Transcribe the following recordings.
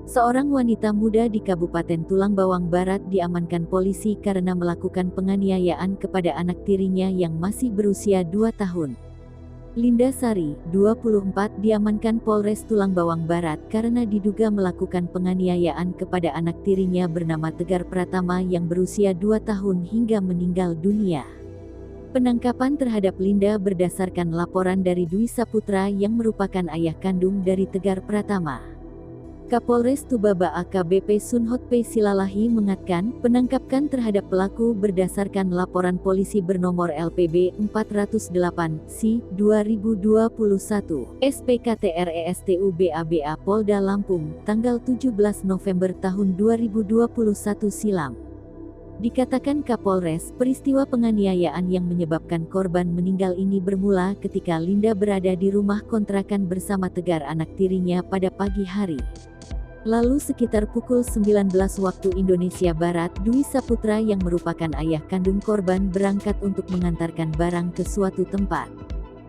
Seorang wanita muda di Kabupaten Tulang Bawang Barat diamankan polisi karena melakukan penganiayaan kepada anak tirinya yang masih berusia 2 tahun. Linda Sari, 24, diamankan Polres Tulang Bawang Barat karena diduga melakukan penganiayaan kepada anak tirinya bernama Tegar Pratama yang berusia 2 tahun hingga meninggal dunia. Penangkapan terhadap Linda berdasarkan laporan dari Dwi Saputra yang merupakan ayah kandung dari Tegar Pratama. Kapolres Tubaba AKBP Sunhot P. Silalahi mengatakan, penangkapan terhadap pelaku berdasarkan laporan polisi bernomor LPB 408/2021 SPKTRESTU BABA Polda Lampung, tanggal 17 November tahun 2021 silam. Dikatakan Kapolres, peristiwa penganiayaan yang menyebabkan korban meninggal ini bermula ketika Linda berada di rumah kontrakan bersama Tegar anak tirinya pada pagi hari. Lalu sekitar pukul 19 waktu Indonesia Barat, Dwi Saputra yang merupakan ayah kandung korban berangkat untuk mengantarkan barang ke suatu tempat.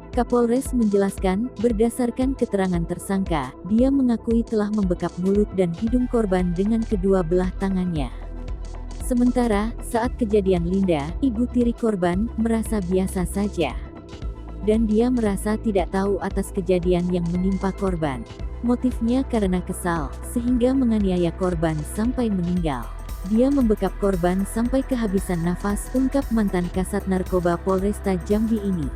Kapolres menjelaskan, berdasarkan keterangan tersangka, dia mengakui telah membekap mulut dan hidung korban dengan kedua belah tangannya. Sementara, saat kejadian Linda, ibu tiri korban, merasa biasa saja. Dan dia merasa tidak tahu atas kejadian yang menimpa korban. Motifnya karena kesal, sehingga menganiaya korban sampai meninggal. Dia membekap korban sampai kehabisan nafas, ungkap mantan Kasat Narkoba Polresta Jambi ini.